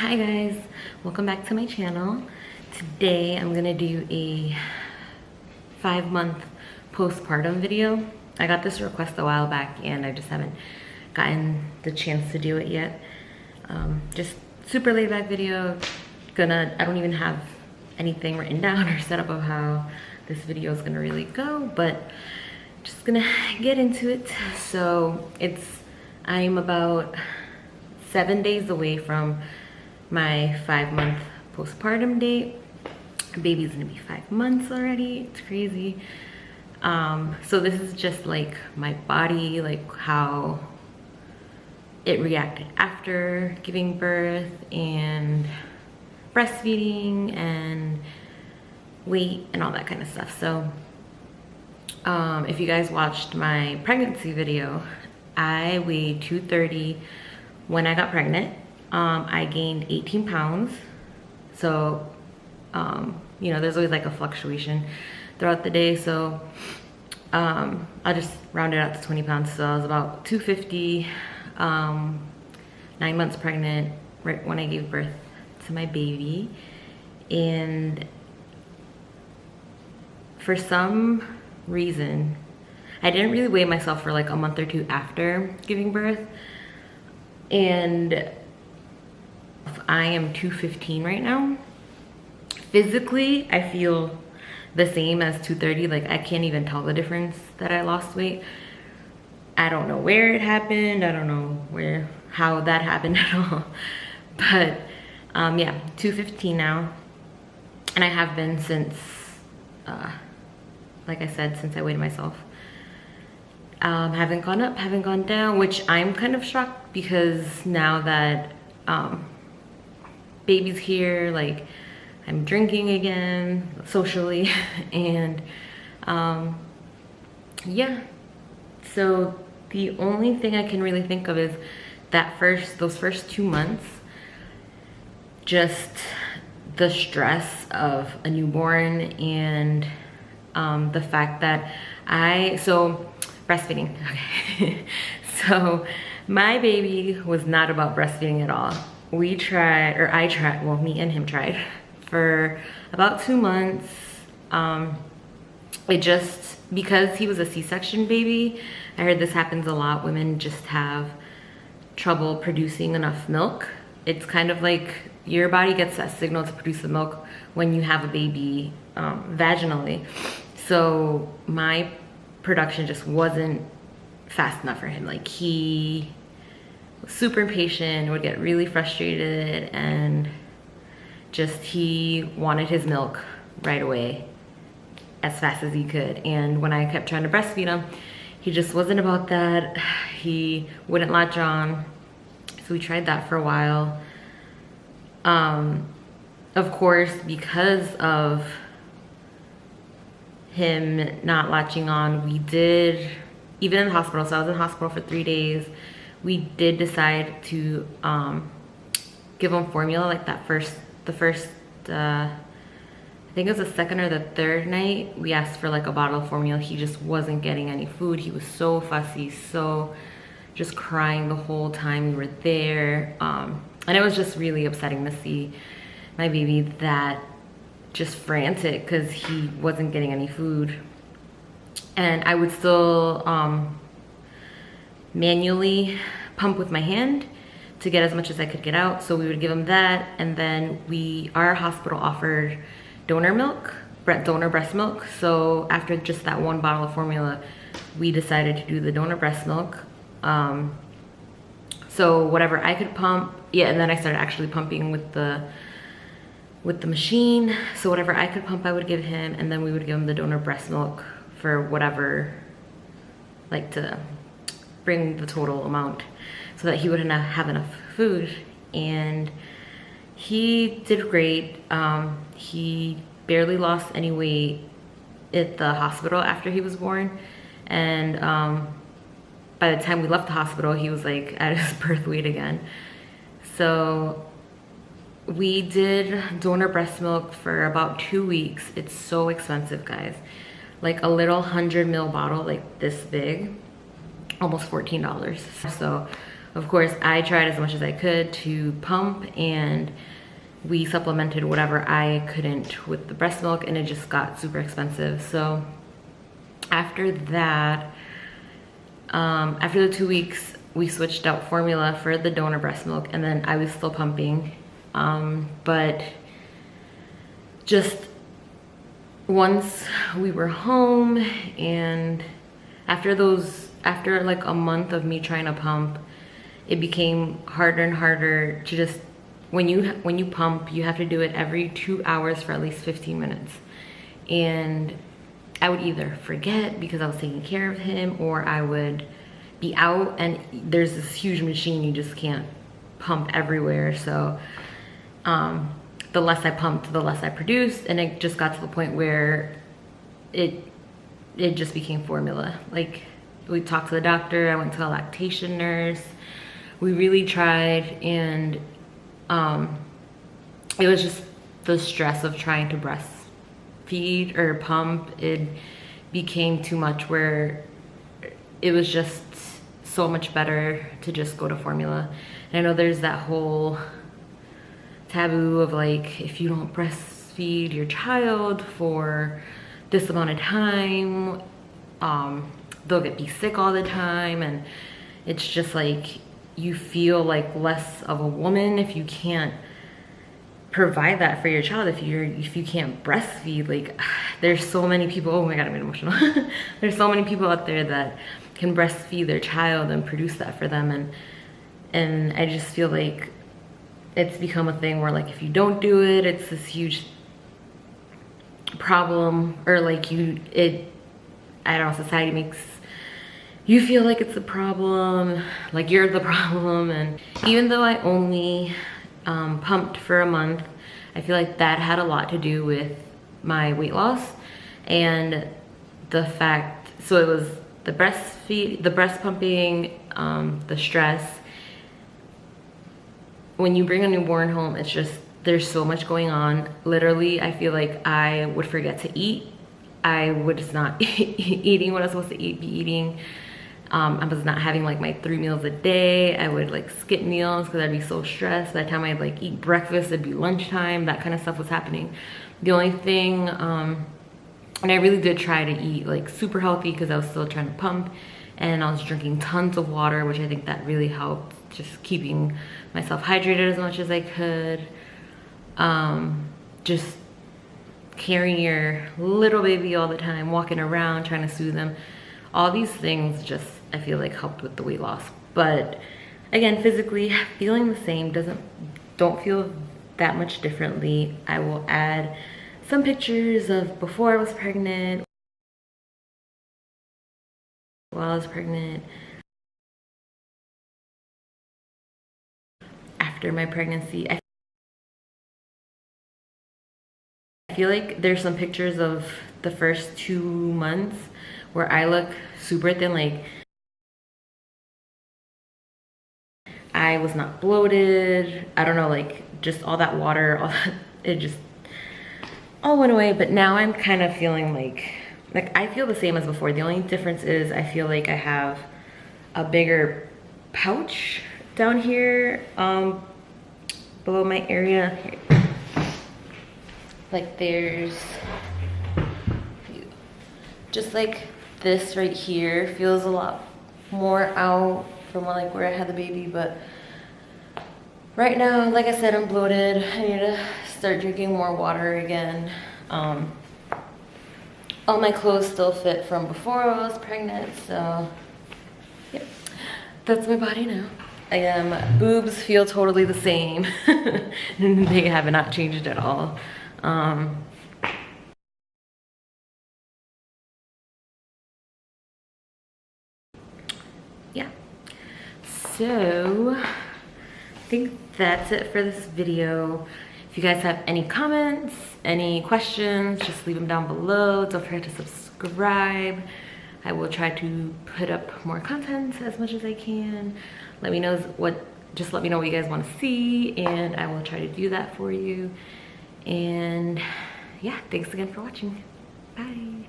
Hi guys, welcome back to my channel. Today I'm gonna do a 5-month postpartum video. I got this request a while back and I just haven't gotten the chance to do it yet. Just super laid back video. I don't even have anything written down or set up of how this video is gonna really go, but just gonna get into it. So I'm about 7 days away from my 5-month postpartum date. Baby's gonna be 5 months already. It's crazy. So this is just like my body, like how it reacted after giving birth and breastfeeding and weight and all that kind of stuff. So if you guys watched my pregnancy video, I weighed 230 when I got pregnant. I gained 18 pounds. So, you know, there's always like a fluctuation throughout the day. So I'll just round it out to 20 pounds. So I was about 250, 9 months pregnant, right when I gave birth to my baby. And for some reason, I didn't really weigh myself for like a month or two after giving birth. And I am 215 right now. Physically, I feel the same as 230. Like I can't even tell the difference that I lost weight. I don't know where it happened. I don't know how that happened at all. But yeah, 215 now. And I have been since, like I said, since I weighed myself. Haven't gone up, haven't gone down, which I'm kind of shocked because now that baby's here, like I'm drinking again socially and yeah. So the only thing I can really think of is those first 2 months, just the stress of a newborn and the fact that breastfeeding, okay. So my baby was not about breastfeeding at all. I tried, well, me and him tried for about 2 months. Because he was a C-section baby, I heard this happens a lot. Women just have trouble producing enough milk. It's kind of like your body gets that signal to produce the milk when you have a baby vaginally. So my production just wasn't fast enough for him. Like he was super impatient, would get really frustrated, and he wanted his milk right away as fast as he could. And when I kept trying to breastfeed him, he just wasn't about that. He wouldn't latch on. So we tried that for a while. Of course, because of him not latching on, we did, even in the hospital, so I was in the hospital for 3 days, we did decide to give him formula. Like I think it was the second or the third night, we asked for like a bottle of formula. He just wasn't getting any food. He was so fussy, so just crying the whole time we were there. And it was just really upsetting to see my baby that just frantic because he wasn't getting any food. And I would still manually pump with my hand to get as much as I could get out. So we would give him that, and then our hospital offered donor breast milk. So after just that one bottle of formula, we decided to do the donor breast milk. So whatever I could pump, yeah, and then I started actually pumping with the machine. So whatever I could pump, I would give him, and then we would give him the donor breast milk for whatever, like to bring the total amount so that he wouldn't have enough food. And he did great. He barely lost any weight at the hospital after he was born. And by the time we left the hospital, he was like at his birth weight again. So we did donor breast milk for about 2 weeks. It's so expensive, guys. Like a little 100 ml bottle, like this big, almost $14. So Of course, I tried as much as I could to pump, and we supplemented whatever I couldn't with the breast milk, and it just got super expensive. So after that, after the 2 weeks, we switched out formula for the donor breast milk, and then I was still pumping. But just once we were home, and after like a month of me trying to pump, it became harder and harder to just, when you pump, you have to do it every 2 hours for at least 15 minutes. And I would either forget because I was taking care of him, or I would be out and there's this huge machine, you just can't pump everywhere. So the less I pumped, the less I produced, and it just got to the point where it just became formula. Like, we talked to the doctor, I went to a lactation nurse, we really tried, and it was just the stress of trying to breastfeed or pump. It became too much, where it was just so much better to just go to formula. And I know there's that whole taboo of like, if you don't breastfeed your child for this amount of time, they'll be sick all the time, and it's just like, you feel like less of a woman if you can't provide that for your child, if you can't breastfeed. Like, there's so many people, oh my god, I'm emotional. There's so many people out there that can breastfeed their child and produce that for them, and I just feel like it's become a thing where, like, if you don't do it, it's this huge problem, or like I don't know, society makes you feel like it's a problem, like you're the problem. And even though I only pumped for a month, I feel like that had a lot to do with my weight loss, and the fact, so it was the breast pumping, the stress. When you bring a newborn home, it's just, there's so much going on. Literally, I feel like I would forget to eat. I was not eating what I was supposed to be eating. I was not having like my 3 meals a day. I would like skip meals because I'd be so stressed. By the time I'd like eat breakfast, it'd be lunchtime. That kind of stuff was happening. The only thing, and I really did try to eat like super healthy because I was still trying to pump, and I was drinking tons of water, which I think that really helped, just keeping myself hydrated as much as I could. Just carrying your little baby all the time, walking around, trying to soothe them. All these things just, I feel like, helped with the weight loss. But again, physically feeling the same, don't feel that much differently. I will add some pictures of before I was pregnant, while I was pregnant, after my pregnancy. I feel like there's some pictures of the first 2 months where I look super thin, like I was not bloated. I don't know, like just all that water, all that, it just all went away. But now I'm kind of feeling like I feel the same as before. The only difference is I feel like I have a bigger pouch down here, below my area. Like there's just like this right here feels a lot more out from like where I had the baby. But right now, like I said, I'm bloated. I need to start drinking more water again. All my clothes still fit from before I was pregnant, so yep, that's my body now. Boobs feel totally the same. They have not changed at all. Yeah, so I think that's it for this video. If you guys have any comments, any questions, just leave them down below. Don't forget to subscribe. I will try to put up more content as much as I can. Let me know what you guys want to see, and I will try to do that for you. And yeah, thanks again for watching. Bye.